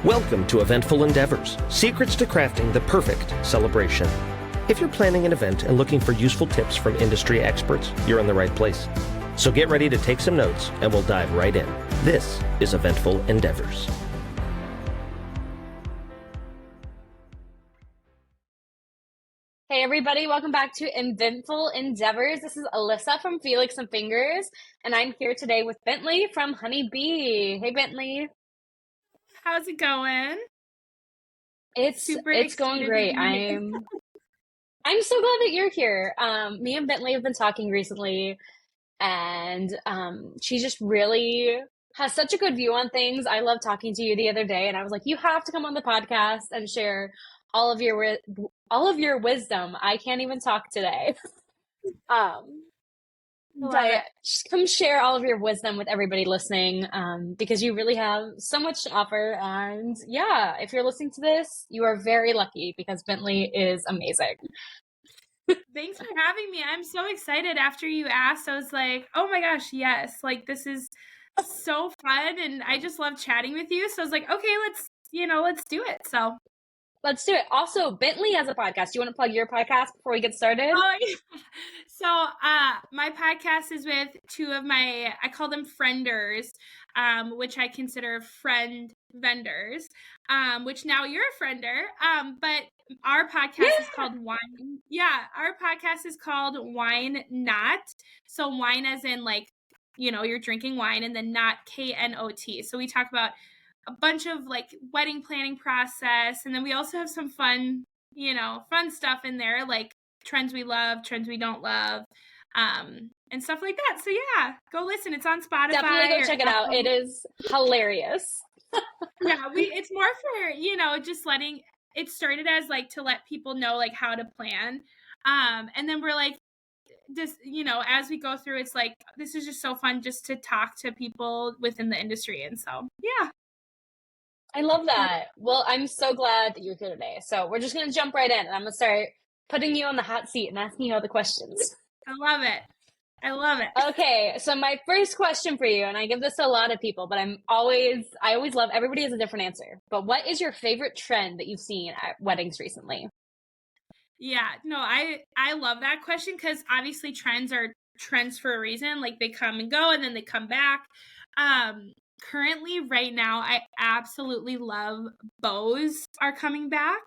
Welcome to Eventful Endeavors, secrets to crafting the perfect celebration. If you're planning an event and looking for useful tips from industry experts, you're in the right place. So get ready to take some notes and we'll dive right in. This is Eventful Endeavors. Hey everybody, welcome back to Eventful Endeavors. This is Alyssa from Felix and Fingers, and I'm here today with Bentley from Honey Bee. Hey Bentley. How's it going? It's going great. I'm so glad that you're here. Me and Bentley have been talking recently, and she just really has such a good view on things. I love talking to you the other day, and I was like, you have to come on the podcast and share all of your wisdom. I can't even talk today. But just come share all of your wisdom with everybody listening, because you really have so much to offer. And yeah, if you're listening to this, you are very lucky because Bentley is amazing. Thanks for having me. I'm so excited. After you asked, I was like, oh my gosh, yes. Like, this is so fun. And I just love chatting with you. So I was like, okay, let's do it. So let's do it. Also, Bentley has a podcast. Do you want to plug your podcast before we get started? Oh, yeah. So my podcast is with two of I call them frienders, which I consider friend vendors, which now you're a friender. But our podcast is called Wine. Yeah, our podcast is called Wine Not. So wine as in like, you're drinking wine, and then not KNOT. So we talk about a bunch of like wedding planning process, and then we also have some fun stuff in there, like trends we love, trends we don't love, and stuff like that. So yeah, go listen. It's on Spotify. Definitely go check it out. It is hilarious. Yeah, it's more for, just letting it started as like to let people know like how to plan. And then we're like, this, as we go through, it's like, this is just so fun just to talk to people within the industry. And so, yeah. I love that. Well, I'm so glad that you're here today. So we're just going to jump right in, and I'm going to start putting you on the hot seat and asking you all the questions. I love it. Okay, so my first question for you, and I give this to a lot of people, but I always love, everybody has a different answer. But what is your favorite trend that you've seen at weddings recently? Yeah, no, I love that question, because obviously trends are trends for a reason. Like, they come and go, and then they come back. Currently, right now, I absolutely love bows are coming back.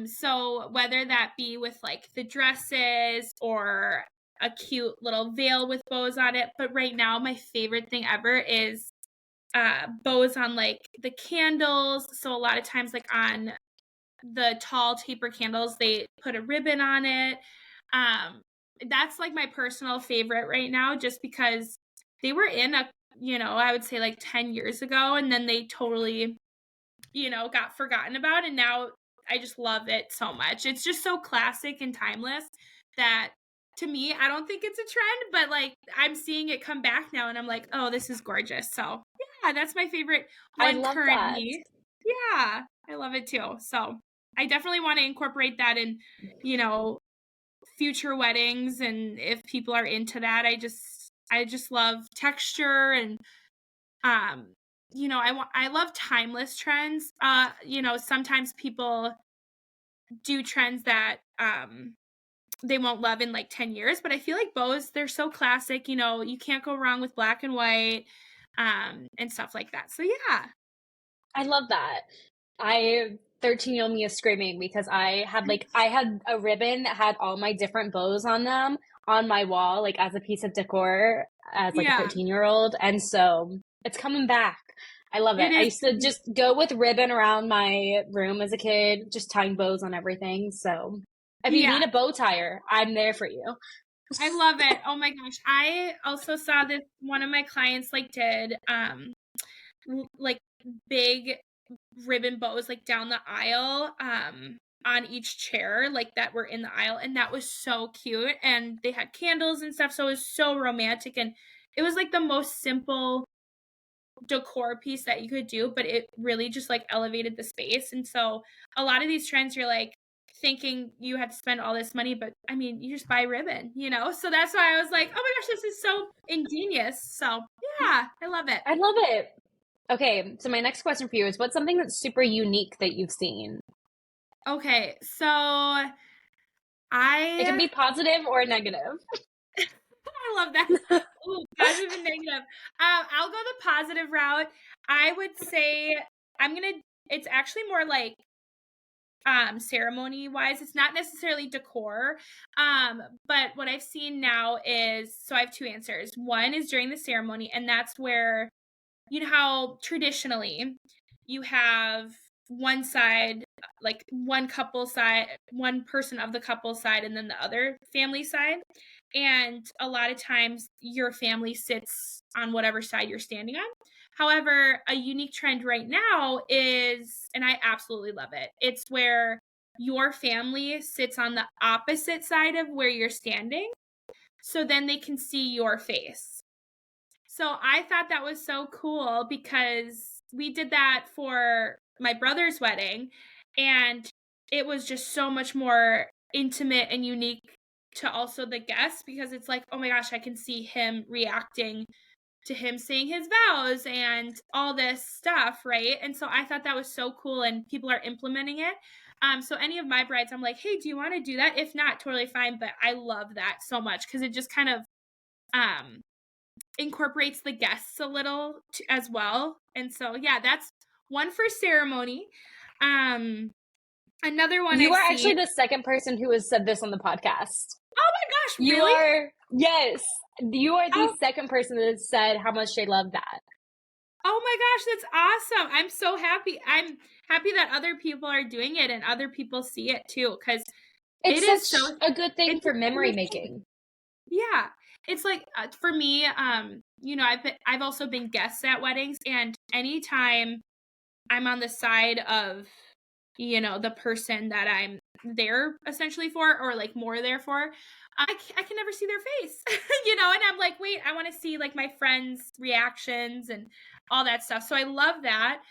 So whether that be with like the dresses or a cute little veil with bows on it, but right now my favorite thing ever is bows on like the candles. So a lot of times, like on the tall taper candles, they put a ribbon on it. That's like my personal favorite right now, just because they were in I would say like 10 years ago, and then they totally, got forgotten about. And now I just love it so much. It's just so classic and timeless that, to me, I don't think it's a trend, but like I'm seeing it come back now, and I'm like, oh, this is gorgeous. So yeah, that's my favorite one. I love currently. That. Yeah, I love it too. So I definitely want to incorporate that in, future weddings. And if people are into that, I just love texture, and I love timeless trends. Sometimes people do trends that they won't love in like 10 years, but I feel like bows, they're so classic. You can't go wrong with black and white, and stuff like that. So yeah, I love that. 13-year-old me is screaming because I had a ribbon that had all my different bows on them on my wall, like as a piece of decor as like a 13-year-old. And so it's coming back. I love it. I used to just go with ribbon around my room as a kid, just tying bows on everything. So if you need a bow tire, I'm there for you. I love it. Oh my gosh. I also saw this, one of my clients like did like big ribbon bows like down the aisle on each chair, like that were in the aisle, and that was so cute. And they had candles and stuff, so it was so romantic, and it was like the most simple decor piece that you could do, but it really just like elevated the space. And so a lot of these trends, you're like thinking you have to spend all this money, but I mean, you just buy ribbon, so that's why I was like, oh my gosh, this is so ingenious. So yeah, I love it. Okay, so my next question for you is, what's something that's super unique that you've seen? Okay, so It can I be positive or negative. I love that. Ooh, positive and negative. I'll go the positive route. I would say it's actually more like ceremony wise. It's not necessarily decor. But what I've seen now is, so I have two answers. One is during the ceremony, and that's where, you know how traditionally you have one side, like one couple side, one person of the couple side, and then the other family side. And a lot of times your family sits on whatever side you're standing on. However, a unique trend right now is, and I absolutely love it, it's where your family sits on the opposite side of where you're standing. So then they can see your face. So I thought that was so cool because we did that for my brother's wedding, and it was just so much more intimate and unique to also the guests, because it's like, oh my gosh, I can see him reacting to him saying his vows and all this stuff, right? And so I thought that was so cool, and people are implementing it. So any of my brides, I'm like, hey, do you want to do that? If not, totally fine. But I love that so much because it just kind of incorporates the guests a little as well. And so, yeah, that's one for ceremony. Another one You I've are seen. actually the second person who has said this on the podcast. Oh my gosh, You really? are, yes, you are the Oh. second person that said how much they love that. Oh my gosh, that's awesome. I'm so happy. I'm happy that other people are doing it and other people see it too, because It's it is such so, a good thing it's for a memory cool thing. making. Yeah. It's like, for me, you know, I've also been guests at weddings, and anytime I'm on the side of, you know, the person that I'm there essentially for, or like more there for, I can never see their face, you know, and I'm like, wait, I want to see like my friends' reactions and all that stuff. So I love that.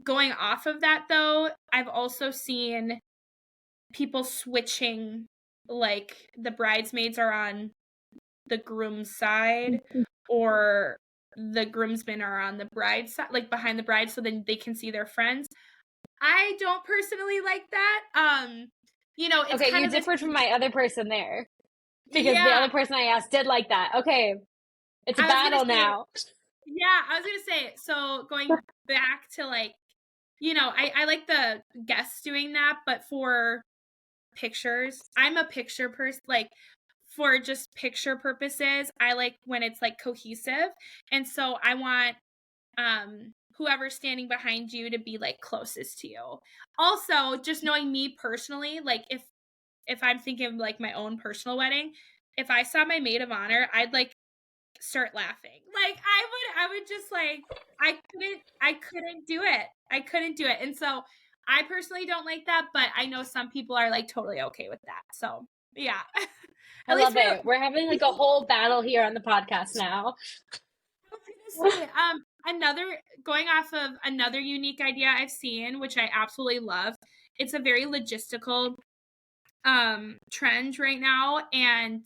Going off of that though, I've also seen people switching, like the bridesmaids are on the groom's side, or the groomsmen are on the bride's side, like behind the bride, so then they can see their friends. I don't personally like that. You know, it's Okay, kind you of this, differed from my other person there. Because the yeah. other person I asked did like that. Okay, it's a I was gonna battle say, now. yeah, I was gonna say, so going back to like, you know, I like the guests doing that, but for pictures, I'm a picture person, like for just picture purposes, I like when it's like cohesive. And so I want whoever's standing behind you to be like closest to you. Also, just knowing me personally, like if I'm thinking of like my own personal wedding, if I saw my maid of honor, I'd like start laughing. Like I would just like, I couldn't do it. I couldn't do it. And so I personally don't like that, but I know some people are like totally okay with that. So yeah. I At least love it. We're having like a whole battle here on the podcast now. I was gonna say, another, going off of another unique idea I've seen, which I absolutely love. It's a very logistical trend right now, and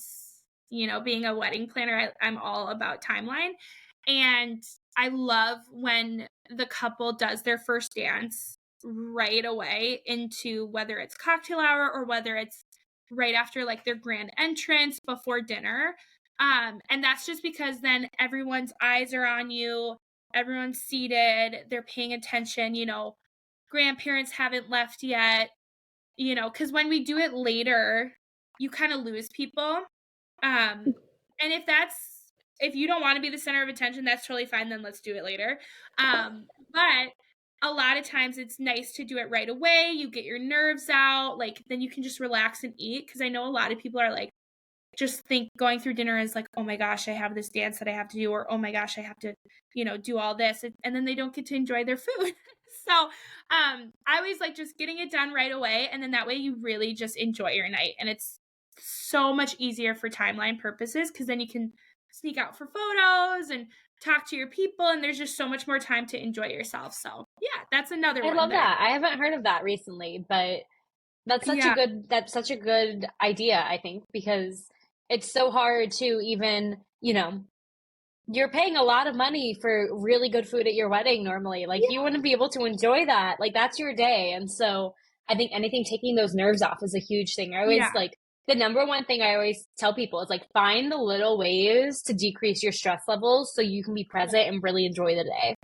you know, being a wedding planner, I'm all about timeline, and I love when the couple does their first dance right away into, whether it's cocktail hour or whether it's right after like their grand entrance before dinner. And that's just because then everyone's eyes are on you, everyone's seated, they're paying attention, you know, grandparents haven't left yet, you know, because when we do it later, you kind of lose people. And if you don't want to be the center of attention, that's totally fine. Then let's do it later. But a lot of times it's nice to do it right away. You get your nerves out, like then you can just relax and eat. Because I know a lot of people are like, just think going through dinner is like, oh my gosh, I have this dance that I have to do, or oh my gosh, I have to, you know, do all this, and then they don't get to enjoy their food. So I always like just getting it done right away, and then that way you really just enjoy your night, and it's so much easier for timeline purposes, because then you can sneak out for photos and talk to your people, and there's just so much more time to enjoy yourself. So yeah, that's another I one love there. that. I haven't heard of that recently, but that's such Yeah. a good idea, I think, because it's so hard to even, you know, you're paying a lot of money for really good food at your wedding normally. Like you wouldn't be able to enjoy that. Like that's your day. And so I think anything taking those nerves off is a huge thing. I always Yeah. like the number one thing I always tell people is like find the little ways to decrease your stress levels so you can be present and really enjoy the day.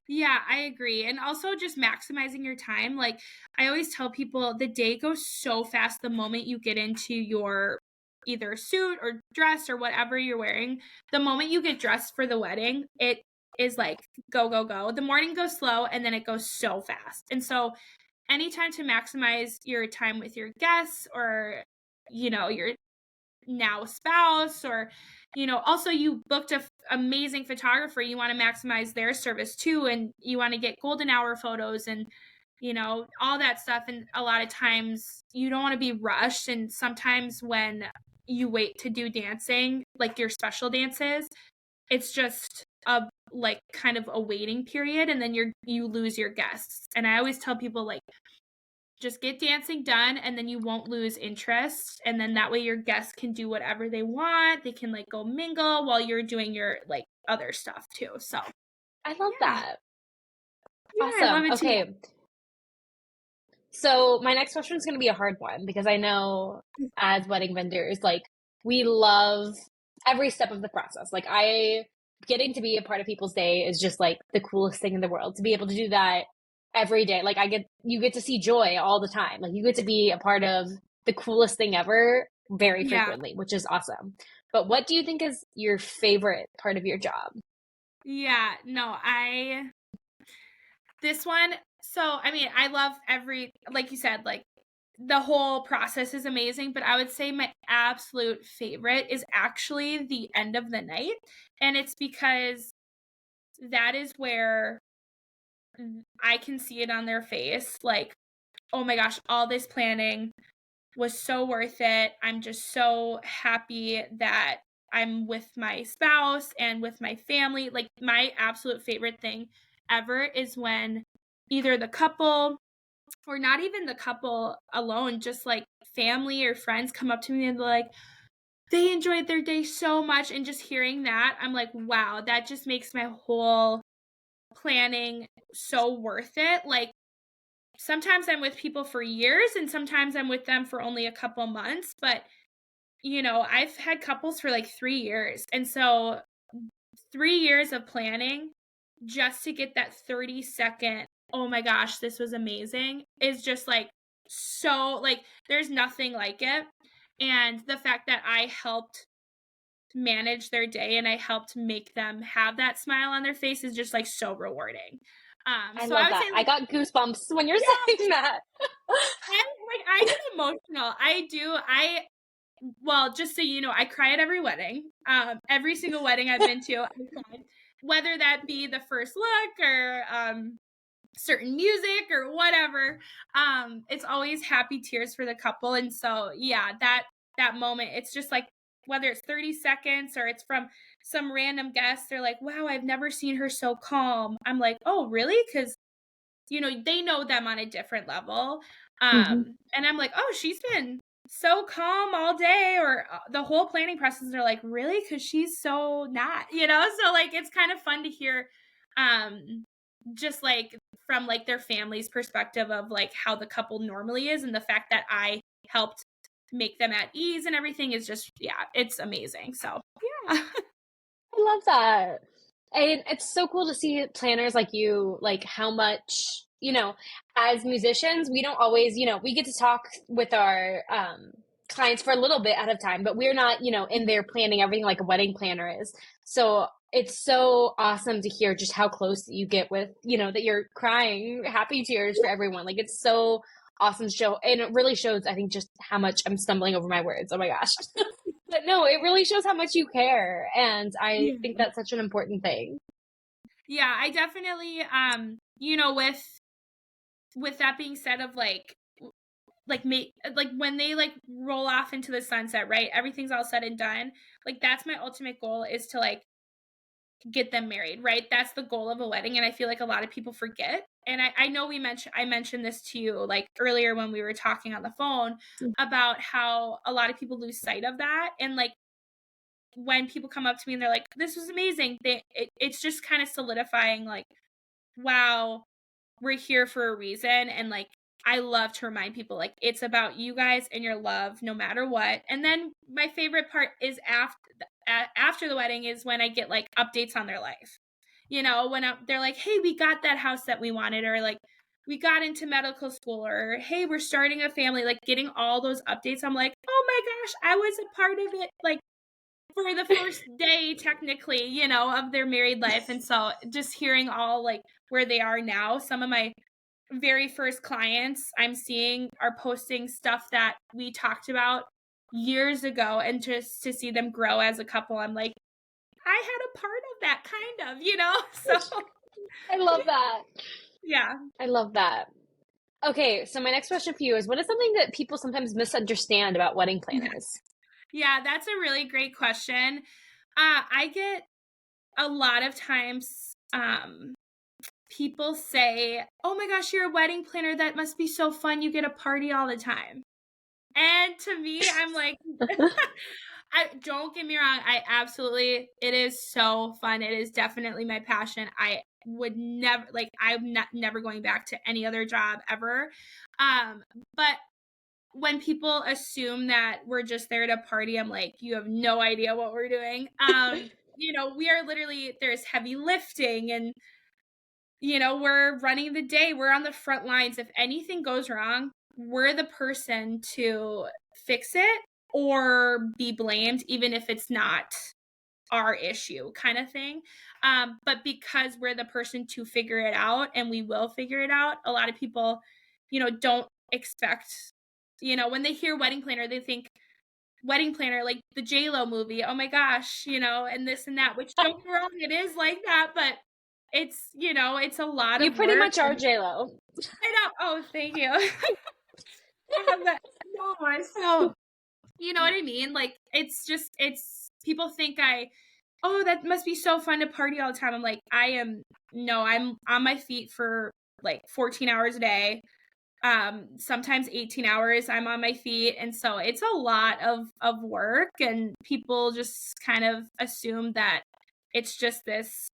Yeah, I agree. And also just maximizing your time. Like I always tell people the day goes so fast the moment you get into your either suit or dress or whatever you're wearing. The moment you get dressed for the wedding, it is like go, go, go. The morning goes slow and then it goes so fast. And so anytime to maximize your time with your guests or, your now spouse or also you booked a amazing photographer, you want to maximize their service too, and you want to get golden hour photos and all that stuff. And a lot of times you don't want to be rushed, and sometimes when you wait to do dancing, like your special dances, it's just a like kind of a waiting period, and then you lose your guests. And I always tell people like just get dancing done and then you won't lose interest, and then that way your guests can do whatever they want. They can like go mingle while you're doing your like other stuff too. So I love yeah. that. I Awesome. love it too. Okay. So my next question is going to be a hard one because I know as wedding vendors, like we love every step of the process. Like I getting to be a part of people's day is just like the coolest thing in the world to be able to do that every day. Like you get to see joy all the time. Like you get to be a part of the coolest thing ever very Yeah. frequently, which is awesome. But what do you think is your favorite part of your job? Yeah, no, this one, so I mean, I love like you said, like the whole process is amazing, but I would say my absolute favorite is actually the end of the night. And it's because that is where I can see it on their face. Like, oh my gosh, all this planning was so worth it. I'm just so happy that I'm with my spouse and with my family. Like, my absolute favorite thing ever is when either the couple or not even the couple alone, just like family or friends come up to me and they're like, they enjoyed their day so much. And just hearing that, I'm like, wow, that just makes my whole planning so worth it. Like, sometimes I'm with people for years and sometimes I'm with them for only a couple months, but I've had couples for like 3 years. And so 3 years of planning just to get that 30-second, oh my gosh, this was amazing, is just like so like there's nothing like it. And the fact that I helped manage their day and I helped make them have that smile on their face is just like so rewarding. I So love I would that. say I like, got goosebumps when you're yeah, saying that. I get emotional. I do. Well, just so you know, I cry at every wedding. Every single wedding I've been to, I cried. Whether that be the first look or certain music or whatever. It's always happy tears for the couple. And so yeah, that moment, it's just like whether it's 30 seconds or it's from some random guest, they're like, wow, I've never seen her so calm. I'm like, oh, really? Because they know them on a different level. And I'm like, oh, she's been so calm all day, or the whole planning process. They're like, really? Because she's so not, so like it's kind of fun to hear just like from like their family's perspective of like how the couple normally is, and the fact that I helped make them at ease and everything is just, yeah, it's amazing. So yeah. I love that. And it's so cool to see planners like you, like how much, as musicians, we don't always, we get to talk with our clients for a little bit at a time, but we're not, in there planning everything like a wedding planner is. So it's so awesome to hear just how close you get with, that you're crying happy tears for everyone. Like it's so awesome to show. And it really shows, I think, just how much I'm stumbling over my words. Oh my gosh. But no, it really shows how much you care. And I think that's such an important thing. Yeah, I definitely with that being said, of like when they like roll off into the sunset, right? Everything's all said and done. Like that's my ultimate goal, is to like get them married, right? That's the goal of a wedding. And I feel like a lot of people forget. And I know I mentioned this to you like earlier when we were talking on the phone about how a lot of people lose sight of that. And like when people come up to me and they're like, this was amazing, it's just kind of solidifying, like, wow, we're here for a reason. And like, I love to remind people, like, it's about you guys and your love no matter what. And then my favorite part is after the wedding is when I get like updates on their life. When they're like, hey, we got that house that we wanted, or like, we got into medical school, or hey, we're starting a family, like getting all those updates. I'm like, oh my gosh, I was a part of it, like for the first day technically, of their married life. And so just hearing all like where they are now, some of my very first clients I'm seeing are posting stuff that we talked about years ago, and just to see them grow as a couple, I'm like, I had a part of that, kind of, so I love that. yeah. I love that. Okay, so my next question for you is, what is something that people sometimes misunderstand about wedding planners? Yeah, that's a really great question. I get a lot of times people say, oh my gosh, you're a wedding planner, that must be so fun, you get a party all the time. And to me, I'm like, don't get me wrong, it is so fun. It is definitely my passion. I would never, like, I'm never going back to any other job ever. But when people assume that we're just there to party, I'm like, you have no idea what we're doing. We are literally, there's heavy lifting, and we're running the day. We're on the front lines. If anything goes wrong, we're the person to fix it or be blamed, even if it's not our issue, kind of thing. But because we're the person to figure it out, and we will figure it out, a lot of people, don't expect, when they hear wedding planner, they think wedding planner, like the J-Lo movie. Oh my gosh, and this and that, which, don't get me wrong, it is like that, but it's, it's a lot of You pretty work. much are J-Lo. I know. Oh, thank you. So, you know what I mean? Like, it's people think that must be so fun to party all the time. I'm like, I'm on my feet for like 14 hours a day. Sometimes 18 hours I'm on my feet. And so it's a lot of work, and people just kind of assume that it's just this,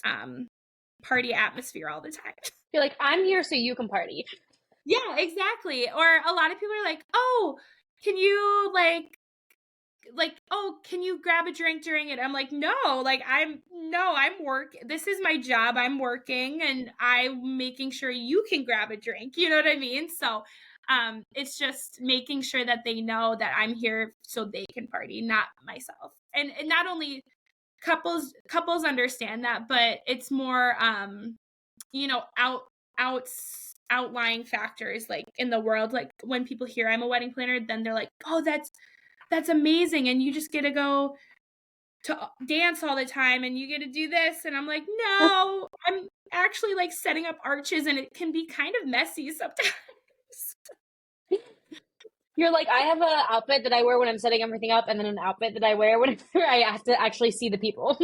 party atmosphere all the time. You're like, I'm here so you can party. Yeah, exactly. Or a lot of people are like, oh, can you oh, can you grab a drink during it? I'm like, no, like, I'm this is my job. I'm working, and I'm making sure you can grab a drink. You know what I mean? So, it's just making sure that they know that I'm here so they can party, not myself. And not only couples understand that, but it's more, outlying factors, like in the world. Like, when people hear I'm a wedding planner, then they're like, oh, that's amazing, and you just get to go to dance all the time, and you get to do this. And I'm like, no, I'm actually like setting up arches, and it can be kind of messy sometimes. You're like, I have an outfit that I wear when I'm setting everything up, and then an outfit that I wear whenever I have to actually see the people.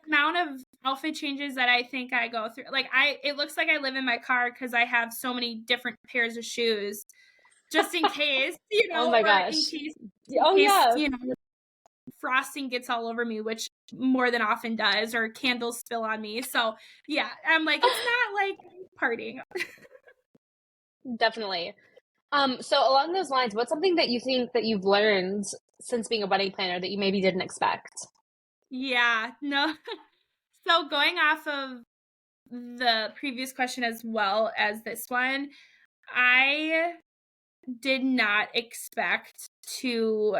Amount of outfit changes that I think I go through, like, it looks like I live in my car because I have so many different pairs of shoes, just in case, Oh my gosh. Yeah, frosting gets all over me, which more than often does, or candles spill on me. So yeah, I'm like, it's not like partying. Definitely. So along those lines, what's something that you think that you've learned since being a wedding planner that you maybe didn't expect? Yeah, no. So going off of the previous question as well as this one, I did not expect to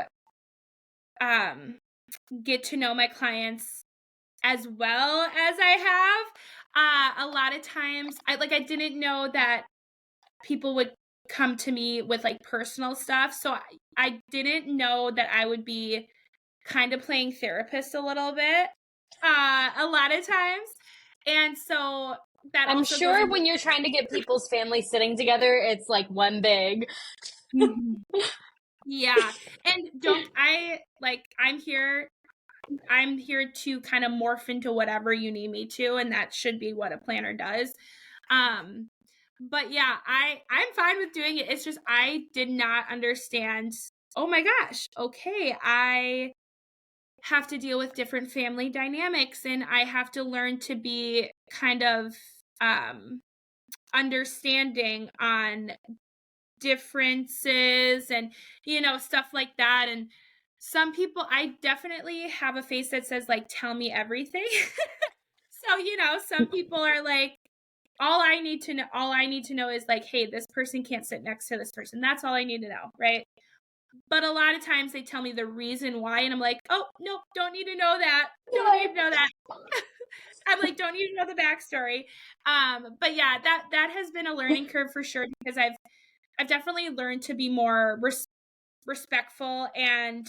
get to know my clients as well as I have. A lot of times I didn't know that people would come to me with like personal stuff. So I didn't know that I would be kind of playing therapist a little bit, a lot of times. And so that I'm also sure when you're trying to get people's families sitting together, it's like one big. Yeah. And I'm here to kind of morph into whatever you need me to, and that should be what a planner does. But yeah, I'm fine with doing it. It's just I did not understand, oh my gosh, okay, I have to deal with different family dynamics, and I have to learn to be kind of understanding on differences and, stuff like that. And some people, I definitely have a face that says, like, tell me everything. So, some people are like, all I need to know is like, hey, this person can't sit next to this person. That's all I need to know, right? But a lot of times they tell me the reason why, and I'm like, oh, nope, don't need to know that. Don't need to know that. I'm like, don't need to know the backstory. But yeah, that has been a learning curve for sure, because I've definitely learned to be more respectful and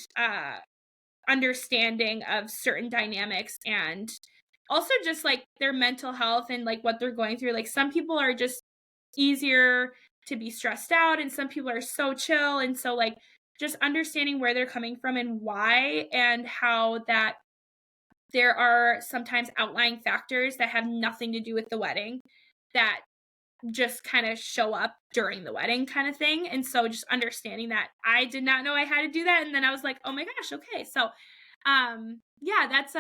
understanding of certain dynamics, and also just like their mental health and like what they're going through. Like, some people are just easier to be stressed out, and some people are so chill. And so, like, just understanding where they're coming from and why, and how that there are sometimes outlying factors that have nothing to do with the wedding that just kind of show up during the wedding, kind of thing. And so just understanding that I did not know I had to do that. And then I was like, oh my gosh, okay. So yeah, that's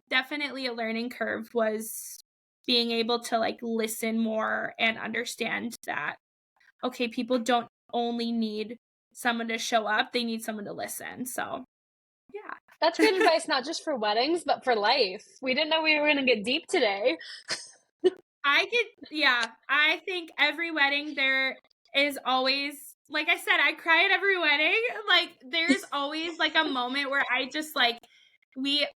definitely a learning curve, was being able to like listen more and understand that, okay, people don't only need someone to show up, they need someone to listen. So yeah. That's good advice, not just for weddings, but for life. We didn't know we were going to get deep today. I think every wedding there is always, like I said, I cry at every wedding. Like, there's always like a moment where I just like, I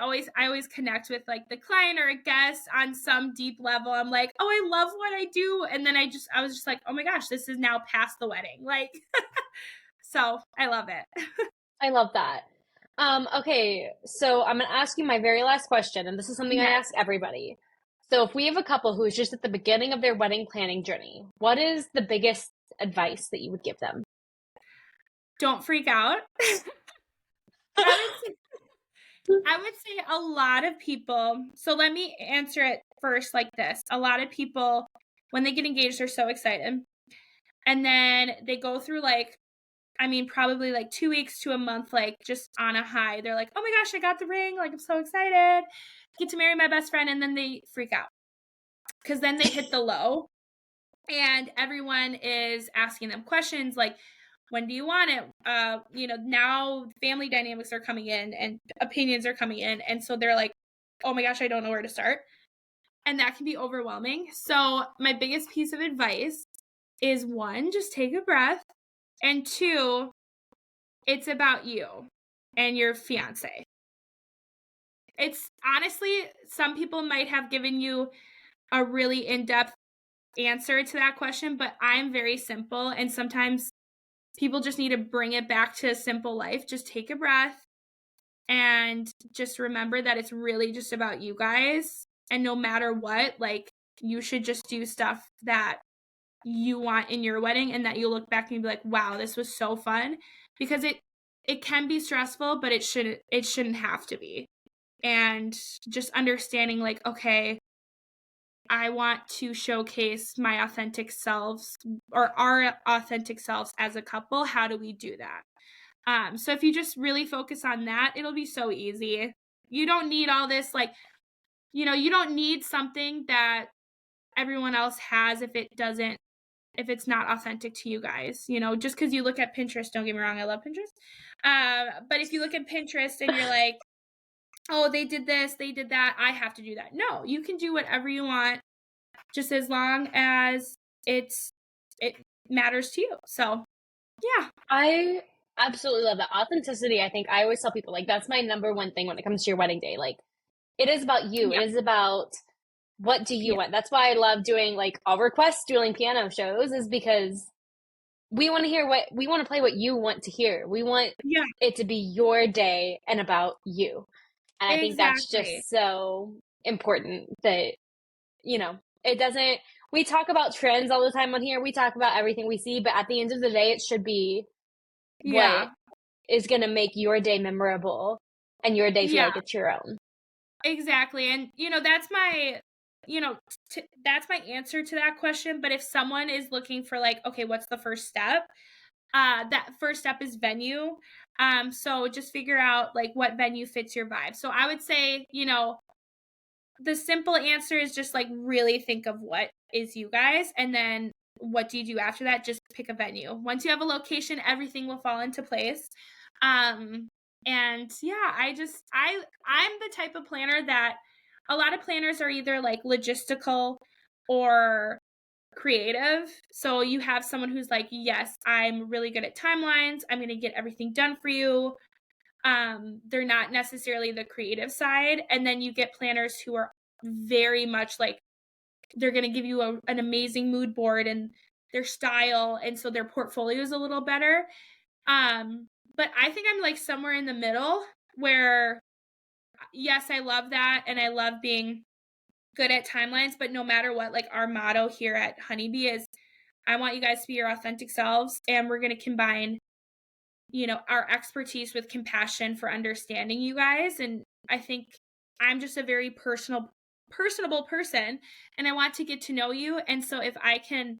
always connect with like the client or a guest on some deep level. I'm like, oh, I love what I do. And then I was just like, oh my gosh, this is now past the wedding. Like, so I love it. I love that. Okay, so I'm going to ask you my very last question, and this is something I ask everybody. So if we have a couple who is just at the beginning of their wedding planning journey, what is the biggest advice that you would give them? Don't freak out. I would say a lot of people, so let me answer it first like this. A lot of people, when they get engaged, they're so excited. And then they go through like, probably like 2 weeks to a month, like just on a high. They're like, oh my gosh, I got the ring. Like, I'm so excited. Get to marry my best friend. And then they freak out, because then they hit the low, and everyone is asking them questions like, when do you want it? Now family dynamics are coming in and opinions are coming in. And so they're like, oh my gosh, I don't know where to start. And that can be overwhelming. So my biggest piece of advice is, 1, just take a breath. And 2, it's about you and your fiance. It's honestly, some people might have given you a really in-depth answer to that question, but I'm very simple. And sometimes people just need to bring it back to a simple life. Just take a breath and just remember that it's really just about you guys. And no matter what, like, you should just do stuff that you want in your wedding, and that you'll look back and be like, wow, this was so fun. Because it can be stressful, but it shouldn't have to be. And just understanding like, okay, I want to showcase my authentic selves, or our authentic selves as a couple. How do we do that? So if you just really focus on that, it'll be so easy. You don't need all this, like, you don't need something that everyone else has if it's not authentic to you guys. Just because you look at Pinterest, don't get me wrong, I love Pinterest. But if you look at Pinterest and you're like, oh, they did this, they did that, I have to do that. No, you can do whatever you want, just as long as it matters to you. So yeah. I absolutely love that. Authenticity, I think I always tell people, like, that's my number one thing when it comes to your wedding day. Like, it is about you. Yeah. It is about, what do you want? That's why I love doing like all request dueling piano shows, is because we want to play what you want to hear. We want it to be your day and about you. And I think that's just so important that, we talk about trends all the time on here. We talk about everything we see, but at the end of the day, it should be what is going to make your day memorable and your day feel like it's your own. Exactly. And, that's my, that's my answer to that question. But if someone is looking for like, okay, what's the first step? That first step is venue. So just figure out like what venue fits your vibe. So I would say, the simple answer is just like really think of what is you guys, and then what do you do after that? Just pick a venue. Once you have a location, everything will fall into place. And yeah, I'm the type of planner that a lot of planners are either like logistical or creative. So you have someone who's like, yes, I'm really good at timelines. I'm going to get everything done for you. They're not necessarily the creative side. And then you get planners who are very much like, they're going to give you an amazing mood board and their style. And so their portfolio is a little better. But I think I'm like somewhere in the middle where, yes, I love that. And I love being good at timelines, but no matter what, like our motto here at Honeybee is, I want you guys to be your authentic selves, and we're going to combine, our expertise with compassion for understanding you guys. And I think I'm just a very personable person, and I want to get to know you. And so if I can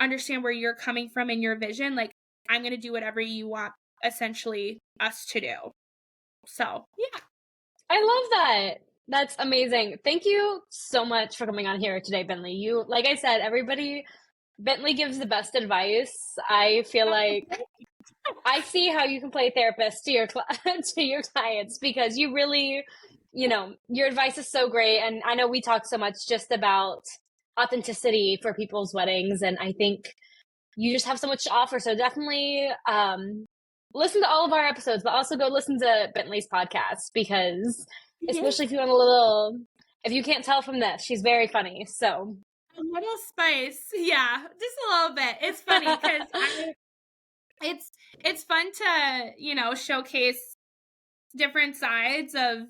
understand where you're coming from and your vision, like I'm going to do whatever you want essentially us to do. So, yeah. I love that. That's amazing. Thank you so much for coming on here today, Bentley. You, like I said, Bentley gives the best advice. I feel like I see how you can play therapist to your clients, because you really, your advice is so great. And I know we talk so much just about authenticity for people's weddings, and I think you just have so much to offer. So definitely listen to all of our episodes, but also go listen to Bentley's podcast, because especially if you want if you can't tell from this, she's very funny. So a little spice. Yeah, just a little bit. It's funny because it's fun to, showcase different sides of,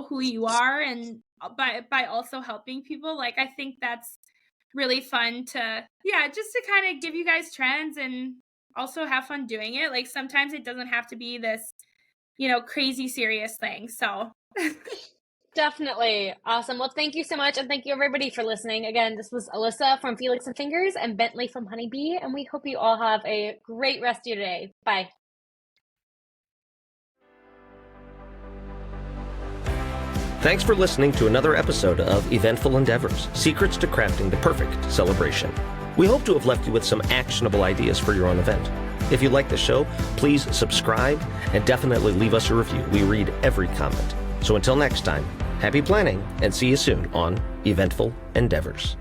who you are, and by also helping people. Like, I think that's really fun to, just to kind of give you guys trends and also have fun doing it. Like, sometimes it doesn't have to be this, crazy serious thing. So definitely. Awesome. Well, thank you so much. And thank you everybody for listening. Again, this was Alyssa from Felix and Fingers and Bentley from Honeybee. And we hope you all have a great rest of your day. Bye. Thanks for listening to another episode of Eventful Endeavors, Secrets to Crafting the Perfect Celebration. We hope to have left you with some actionable ideas for your own event. If you like the show, please subscribe and definitely leave us a review. We read every comment. So until next time, happy planning and see you soon on Eventful Endeavors.